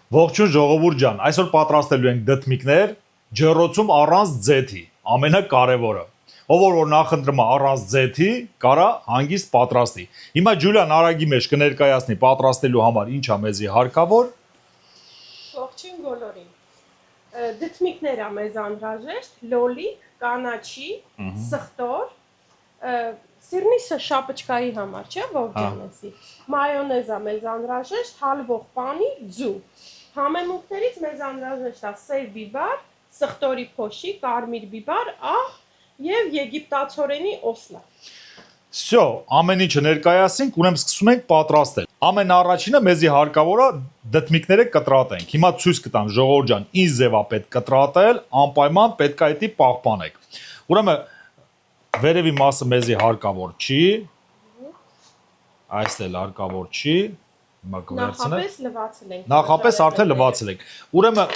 Ողջույն ժողովուրդ ջան, այսօր պատրաստելու ենք դդմիկներ ջեռոցում առանց ձեթի, ամենակարևորը։ Ով որ նախընտրում է առանց ձեթի, կարա հանգիստ պատրաստի։ Հիմա Ջուլիան արագի մեջ կներկայացնի պատրաստելու համար ինչ է մեզի հարկավոր։ Ողջույն բոլորին։ Դդմիկները մեզ անհրաժեշտ, լոլիկ, կանաչի, սխտոր, սիրնիսը շապչկայի համար, չէ՞ ողջանեսի։ Մայոնեզը մեզ անհրաժեշտ, հալվող պանի, ձու։ Համեմունքներից մեզ անհրաժեշտ է սև բիբար, սխտորի փոշի, կարմիր բիբար, աղ եւ եգիպտացորենի օսլա։ Всё, ամեն ինչը ներկայացինք, ուրեմն սկսում ենք պատրաստել։ Ամենաառաջինը մեզի հարկավոր է դդմիկները կտրատենք։ Հիմա ցույց կտամ ժողովուրդ ջան, ինչ ձև է պետք կտրատել, անպայման պետք է դա պահպանեք։ Ուրեմն վերևի մասը մեզի հարկավոր չի։ Այստեղ հարկավոր չի։ Հիմա կվերցնենք։ Նախապես լվացել ենք։ Նախապես արդեն լվացել ենք։ Ուրեմն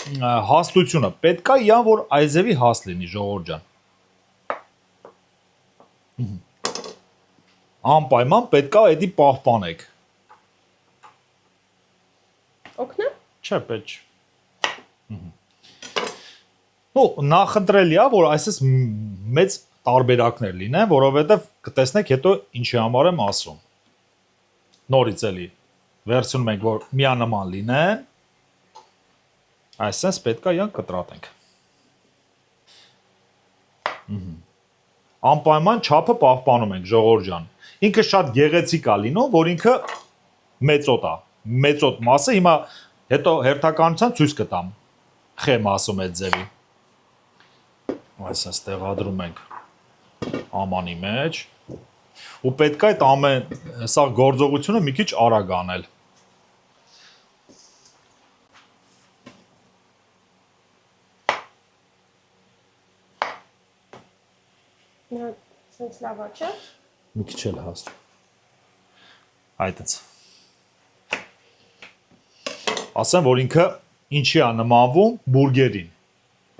հաստությունը պետք է իան որ այզևի հաստ լինի ժողովուրդ ջան։ Անպայման պետք է դա պահպանեք։ Օգնա՞մ։ Չէ, պետք չէ։ Ու նախընտրելի է որ այսպես մեծ տարբերակներ լինեն, որովհետև կտեսնեք հետո ինչի համար եմ ասում։ Նորից էլի վերցնում ենք որ միանման լինեն։ Այսպես պետք է իան կտրատենք։ Անպայման չափը պահպանում ենք ժողովուրդ ջան։ Ինքը շատ գեղեցիկ է լինում, որ ինքը մեծոտ է։ Մեծոտ մասը հիմա հետո հերթականության ցույց կտամ։ Խեմ ասում այդ ձևի։ Այսպես տեղադրում ենք ամանի մեջ։ Ու պետք է այդ ամեն սա գործողությունը մի քիչ արագ անել։ Նա sense լավա չէ։ Մի քիչ էլ հաստ։ Այդպես։ Ասեմ, որ ինքը ինչի է նմանվում բուրգերին։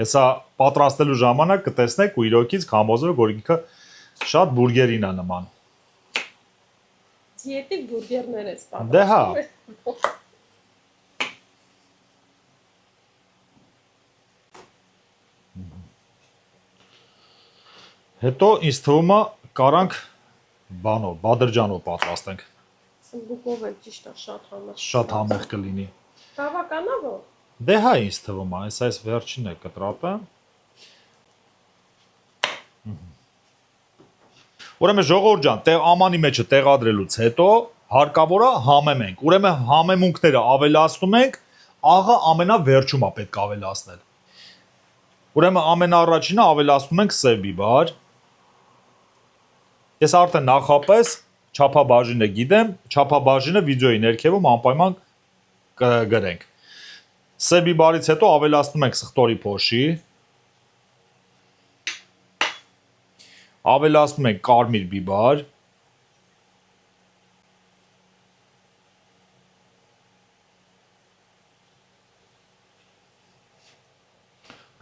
Հեսա պատրաստելու ժամանակ կտեսնեք ու իրոքից համոզվեք, որ ինքը շատ բուրգերին է նման։ Դիետիկ բուրգերներ ես պատրաստում։ Դե հա։ Հետո ինձ թվում է կարանք բանով, բադրջանով պատրաստենք։ Սմբուկով էլ ճիշտ է շատ համեղ։ Շատ համեղ կլինի։ Բավականա որ։ Դե հա ինձ թվում է, այս վերջինն է կտրատը։ Ուրեմն ժողովուրդ ջան, ամանի մեջը տեղադրելուց հետո հարկավոր է համեմենք։ Ուրեմն համեմունքները ավելացնում ենք, աղը ամենավերջում է պետք ավելացնել։ Ուրեմն ամենաառաջինը ավելացնում ենք սև բիբար։ Ես արդեն նախապես չափաբաժինը գիտեմ, չափաբաժինը վիդեոյի ներքևում անպայման կգրենք։ Սև բիբարից հետո ավելացնում ենք սխտորի փոշի։ Ավելացնում ենք կարմիր բիբար։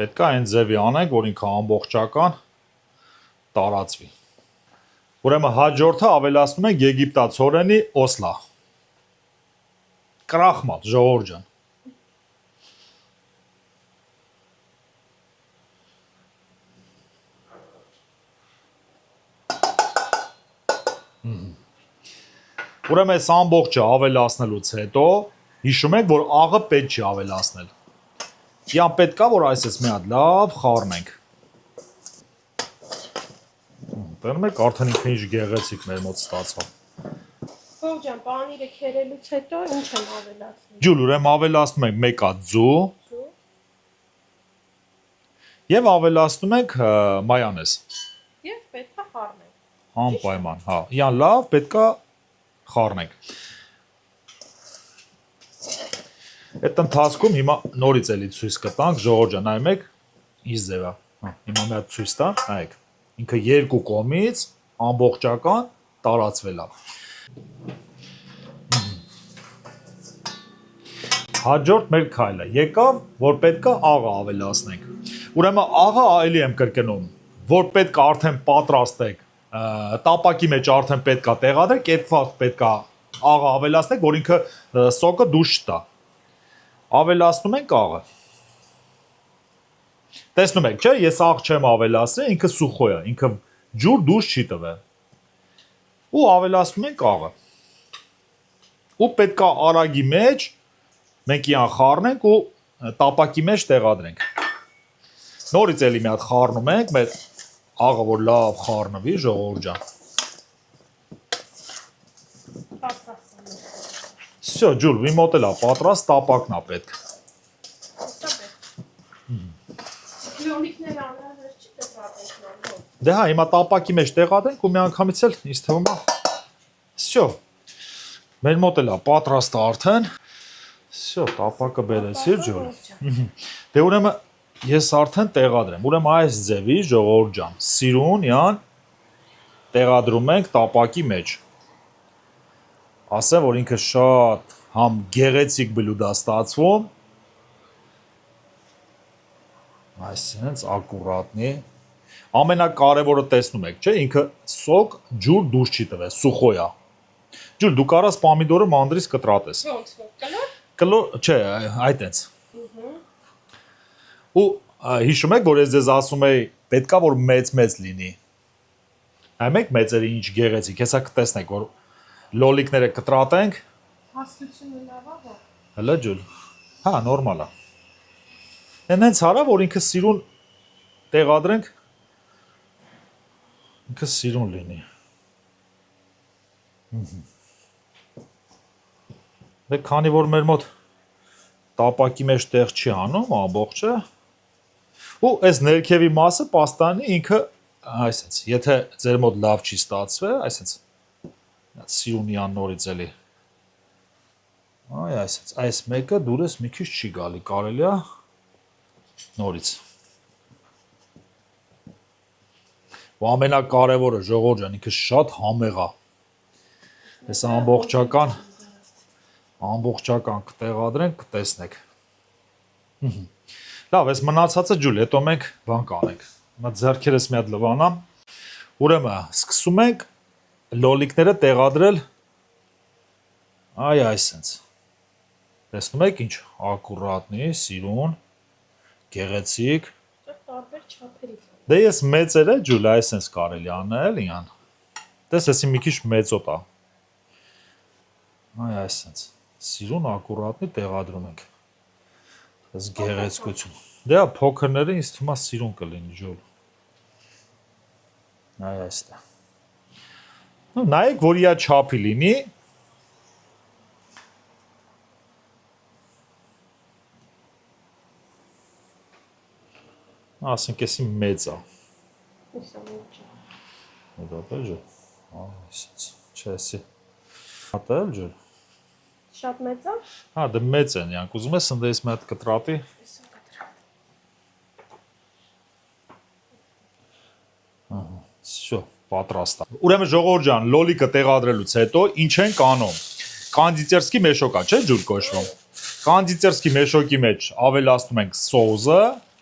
Պետք է այն ձևի անենք, որ ինքը ամբողջական տարածվի։ Ուրեմն հաջորդը ավելացնում ենք եգիպտացորենի օսլա։ Կրախմալ, ժողովուրդ ջան։ Ուրեմն այս ամբողջը ավելացնելուց հետո հիշում եք, որ աղը պետք չի ավելացնել։ Իան պետք է, որ այսպես մի հատ լավ խառնենք։ Տենում եք արդեն ինքը ինչ գեղեցիկ մեր մոտ ստացավ։ Ողջան, պանիրը քերելուց հետո ինչ եմ ավելացնում։ Ջուլ, ուրեմն ավելացնում ենք մեկ հատ ձու եւ ավելացնում ենք մայոնեզ։ Եվ պետք է խառնենք։ Անպայման, հա։ Իան լավ պետք է խառնենք։ Այդ ընթացքում հիմա նորից էլի ցույց կտանք, ժողովուրդ ջան, նայում եք, ինչ ձև է։ Հա, հիմա մի հատ ցույց տա, նայեք։ Ինքը երկու կողմից ամբողջական տարածվել է։ Հաջորդ մեր քայլը եկավ, որ պետք է աղը ավելացնենք։ Ուրեմն աղը էլի եմ կրկնում, որ պետք է արդեն պատրաստեք, տապակի մեջ արդեն պետք է տեղադրեք, այդ վաղ պետք է աղը ավելացնեք, որ ինքը սոկը դուրս չտա։ ավելացնում ենք աղը։ Տեսնում եք, չէ, ես աղ չեմ ավելացրել, ինքը սուխո է, ինքը ջուր դուրս չի տվել։ Ու ավելացնում ենք աղը։ Ու պետք է արագի մեջ մենք իրան խառնենք ու տապակի մեջ տեղադրենք։ Նորից էլի մի հատ խառնում ենք, մեր աղը որ լավ խառնվի, ժողովուրդ ջան։ Всё, ջուր, մի մոտ էլ է պատրաստ, տապակն է պետք։ Լոլիկները անհրաժեշտ չի դեպի Դե հա, հիմա տապակի մեջ տեղադրենք ու մի անգամից էլ ինձ թվում է։ Всё։ Մեր մոտ էլ է պատրաստ արդեն։ Всё, տապակը բերեցի, ջուր։ Դե ուրեմն ես արդեն տեղադրեմ։ Ուրեմն այս ձևի ժողովուրդ ջան, սիրուն յան տեղադրում ենք տապակի մեջ։ Ասեմ, որ ինքը շատ համ գեղեցիկ բլուդ է ստացվում։ Այսինքն ակուրատնի։ Ամենակարևորը տեսնում եք, չէ՞, ինքը սոկ ջուր դուրս չի տվել, սուխո է։ Ջուր, դու կարաս պամիդորը մանդրից կտրատես։ Ոնց կլոր։ Կլոր, չէ, այդտենց։ Ու հիշում եք, որ ես ձեզ ասում էի, պետքա որ մեծ լինի։ Այ մեկ մեծերը ինչ գեղեցիկ, հեսա կտեսնեք, որ լոլիկները կտրատենք։ Հաստությունը լավ է։ Հələ ջուր։ Հա, նորմալ է։ Հենց հարա, որ ինքը սիրուն տեղադրենք, ինքը սիրուն լինի։ Դե քանի որ մեր մոտ տապակի մեջ տեղ չի հանում, ամբողջը, ու այս ներքևի մասը պաստանի ինքը, այսպես, եթե ձեր մոտ լավ չի ստացվել, այսպես, սիրունյան նորից էլի։ Այ այսպես, այս մեկը դուրս մի քիչ չի գալի, կարելի է նորից։ Ու ամենակարևորը ժողովուրդ ջան, ինքը շատ համեղ է։ Այս ամբողջական կտեղադրենք, կտեսնեք։ Լավ, այս մնացածը ջուլ, հետո մենք բան կանենք։ Հիմա ձեռքերս մի հատ լվանամ։ Ուրեմն սկսում ենք լոլիկները տեղադրել այ այսպես։ Տեսնում եք ինչ ակուրատնի, սիրուն, գեղեցիկ։ Տարբեր չափերի։ Դե ես մեծերը ջուլ այսպես կարելի անել իրան։ Տես էսի մի քիչ մեծոտ է։ Այ այսպես։ Սիրուն ակուրատնի տեղադրում ենք։ Այս գեղեցկություն։ Դե փոքրները ինձ թվում է սիրուն կլինի ջուլ։ Այ այստեղ։ Ну, նայեք, որ իա չափի լինի։ Ասենք էսի մեծ է։ Դա բաժը։ Այսից։ Չէ, էսի։ Հատել ջուր։ Շատ մեծ է։ Հա, դա մեծ են, յանք ուզում ես ընդես մի հատ կտրատի։ Ահա, всё, պատրաստ է։ Ուրեմն ժողովուրդ ջան, լոլիկը տեղադրելուց հետո ինչ ենք անում։ Կանդիտերսկի մեշոկա, չէ՞ ջուր կոչվում։ Կանդիտերսկի մեշոկի մեջ ավելացնում ենք սոուսը։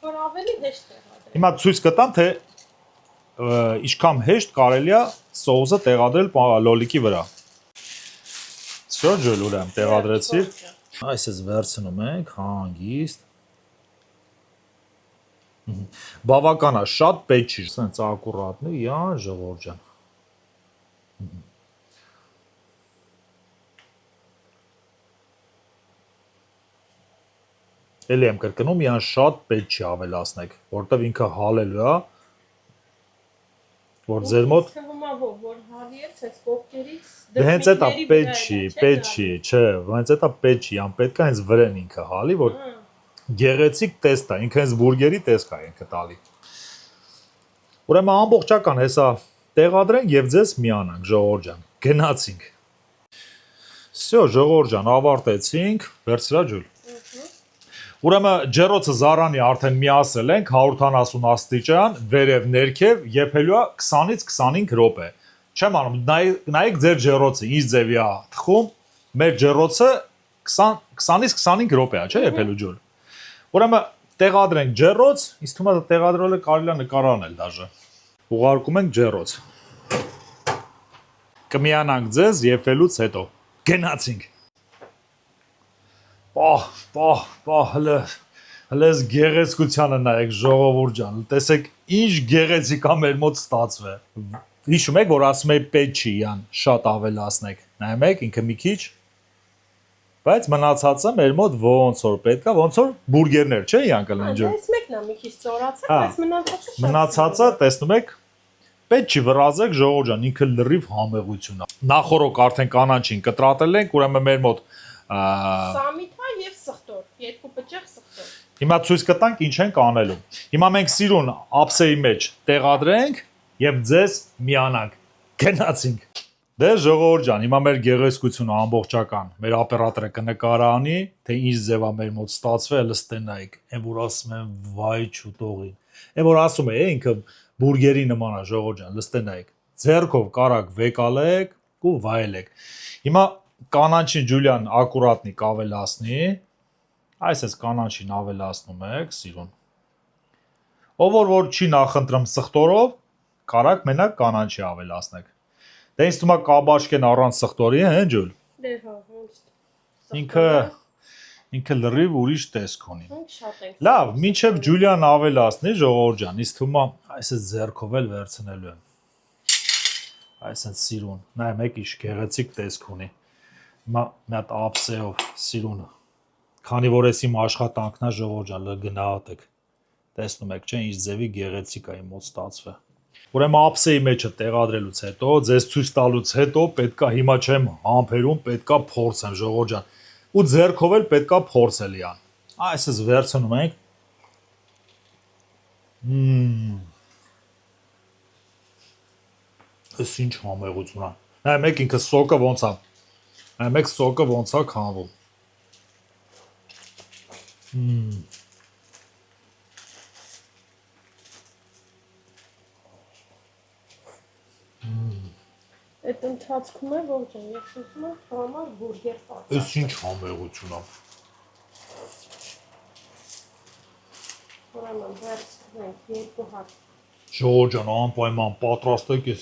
Որ ավելի հեշտ տեղադրել։ Հիմա ցույց կտամ, թե ինչքան հեշտ կարելի է սոուսը տեղադրել լոլիկի վրա։ Всё, ջուր, ուրեմն տեղադրեցի։ Այսպես վերցնում ենք հանգիստ։ Բավական է, շատ պետք չի, սենց ակուրատնի, յան ժողովուրդ ջան։ Էլի եմ կրկնում, յան շատ պետք չի ավելացնեք, որտեվ ինքը հալելու է, որ ձեր մոտ որ հալի է, ցած կողքերից Դե հենց էտա պետք չի, չէ, հենց էտա պետք չի, ան պետք է հենց վրեն ինքը հալի, որ գեղեցիկ տեստ է, ինքը հենց բուրգերի տեսք է ինքը տալի։ Ուրեմն ամբողջական հեսա տեղադրենք եւ ձեզ միանանք, ժողովուրդ ջան, գնացինք։ Всё, ժողովուրդ ջան, ավարտեցինք, վերցրա ջուլ։ Ուրեմն ջեռոցը զարանի արդեն միասել ենք 180 աստիճան, վերև ներքև, եփելու է 20-ից 25 րոպե։ Չեմ անում, նայեք ձեր ջեռոցը, ինչ ձևի է թխում, մեր ջեռոցը 20-ից 25 րոպե է, չէ՞ եփելու ջուր։ Ուրեմն տեղադրենք ջեռոց, ինձ թվում է տեղադրելը կարելի է նկարանել դաժե։ Ուղարկում ենք ջեռոց։ Կմիանանք ձեզ եփելուց հետո։ Գնացինք։ Հələ գեղեցկությանը նայեք ժողովուրդ ջան, տեսեք ինչ գեղեցիկ է մեր մոտ ստացվել։ Հիշում եք, որ ասում էի պետք չի յան, շատ ավելացնեք։ Նայում եք, ինքը մի քիչ, բայց մնացածը մեր մոտ ոնց որ պետք է, ոնց որ բուրգերներ, չէ՞ յան կլինեն ջան։ Այս մեկն է մի քիչ ծորացել, բայց մնացածը շատ։ Մնացածը, տեսնում եք, պետք չի վրազեք ժողովուրդ ջան, ինքը լրիվ համեղություն է։ Նախորոք արդեն կանանչին կտրատել ենք, ուրեմն մեր մոտ Սամիթա եւ սխտոր, երկու պճեղ սխտոր։ Հիմա ցույց կտանք ինչ ենք անելու։ Հիմա մենք սիրուն ափսեի մեջ տեղադրենք եւ ձեզ միանանք։ Գնացինք։ Դե ժողովուրդ ջան, հիմա մեր գեղեցկությունը ամբողջական։ Մեր օպերատորը կնկարանի, թե ինչ ձև է մեր մոտ ստացվել, լստենայք։ Այն որ ասում են վայ չուտողին։ Այն որ ասում է, ինքը բուրգերի նման է ժողովուրդ ջան, լստենայք։ Ձեռքով կարակ վեկալեք ու վայելեք։ Հիմա կանանչին Ջուլիան ակուրատնիկ ավելացնի։ Այս կանանչին ավելացնում եք, սիրուն։ Ով որ չի նախընտրում սխտորով, կարակ մենակ կանանչի ավելացնեք։ Դե ինձ թվում է կաբաշկեն առանց սխտորի է, Ջուլ։ Դե հա, ոնց։ Ինքը լրիվ ուրիշ տեսք ունի։ Մենք շատ ենք։ Լավ, մինչև Ջուլիան ավելացնի, ժողովուրդ ջան, ինձ թվում է այս ձեռքով էլ վերցնելու եմ։ Այսինքն սիրուն, նայեք մեկ ինչ գեղեցիկ տեսք ունի։ Հիմա մի հատ ափսեով սիրուն։ Քանի որ էս իմ աշխատանքն է ժողովուրդ ջան, գնահատեք։ Տեսնում եք, չէ՞, ինչ ձևի գեղեցիկ է իմ մոտ ստացվել։ Ուրեմն ափսեի մեջը տեղադրելուց հետո, ձեզ ցույց տալուց հետո պետքա հիմա չեմ համբերում, պետքա փորձեմ ժողովուրդ ջան։ Ու ձեռքով էլ պետքա փորձել յան։ Այսպես վերցնում ենք։ Էս ինչ համեղություն է։ Նայեք ինքը սոկը ոնց է։ Նայեք սոկը ոնց է քանվում։ Այդ ընթացքում է ո՞ր ջան, ես ուզում եմ համար բուրգեր պատրաստել։ Էս ինչ համեղություն է։ Ուրեմն վերցնենք երկու հատ Ժողովուրդ ջան, անպայման պատրաստեք, էս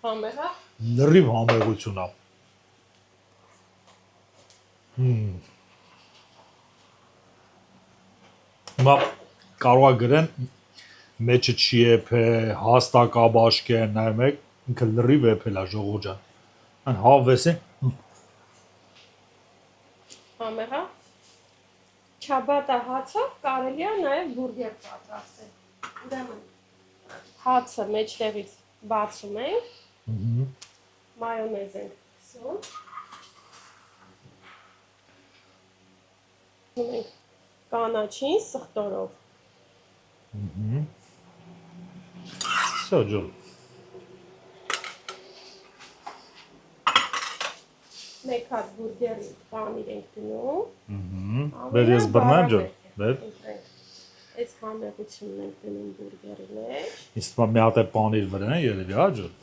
համեղա։ լրիվ համեղություն է։ Հիմա կարող է գրեն մեջը չի եփե, հաստակ աբաշկե, նայեք, ինքը լրիվ եփել է ժողովուրդ ջան։ Այն հավես է։ Համեղա։ Չաբատա հացով կարելի է նաև բուրգեր պատրաստել։ Ուրեմն հացը մեջտեղից բացում ենք։ Մայոնեզ ենք քսում։ Ունենք կանաչին սխտորով։ Всё, Ջոլ։ Մեկ հատ բուրգերի պանիր ենք դնում։ Բեր ես բռնեմ Ջոլ։ Բեր։ Այս համեղությունն ենք դնում բուրգերի մեջ։ Իսկ մի հատ է պանիր վրան երևի, հա Ջոլ։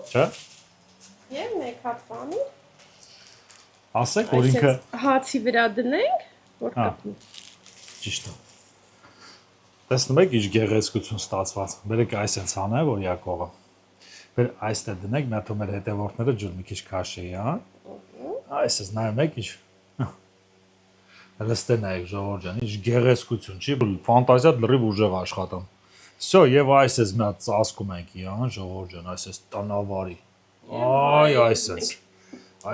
Չէ՞։ Եվ մեկ հատ պանիր։ Ասեք, որ ինքը հացի վրա դնենք, որ կապնի։ ճիշտ է։ Տեսնում եք, ինչ գեղեցկություն ստացված։ Բերեք այսպես անեմ, որ յակողը։ Բեր այստեղ դնենք, մի հատ մեր հետևորդները Ջոլ մի քիչ քաշեի, հա։ Այսպես նայում եք, ինչ լստե նայեք ժողովուրդ ջան, ինչ գեղեցկություն, չի, ֆանտազիա լրիվ ուժեղ աշխատում։ Всё, եւ այսպես մի հատ ծածկում ենք, յան ժողովուրդ ջան, այսպես տանավարի։ Այ այսպես։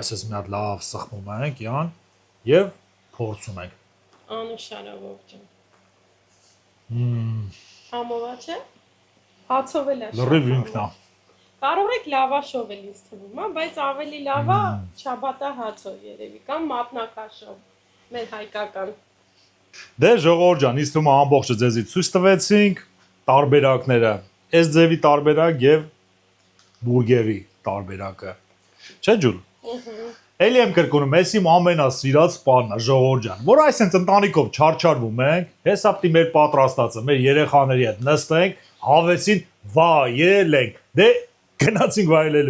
Այսպես մի հատ լավ սխմում ենք, յան, եւ փորձում ենք։ Անուշարով ջան։ Համովա չէ։ Հացով էլ է։ Լրիվ ինքն է։ Կարող եք լավաշով էլ ինձ թվում, հա, բայց ավելի լավ է չաբատա հացով երևի կամ մատնակաշով։ Մեր հայկական։ Դե ժողովուրդ ջան, ինձ թվում է ամբողջը ձեզի ցույց տվեցինք տարբերակները։ Այս ձևի տարբերակ եւ բուրգերի տարբերակը։ Չէ՞ Ջուլ։ Էլի եմ կրկնում, ես իմ ամենասիրած բանն է ժողովուրդ ջան, որ այսպես ընտանիքով չարչարվում ենք, հեսապտի մեր պատրաստածը, մեր երեխաների հետ նստենք, հավեսին վայելենք։ Դե գնացինք վայելելու։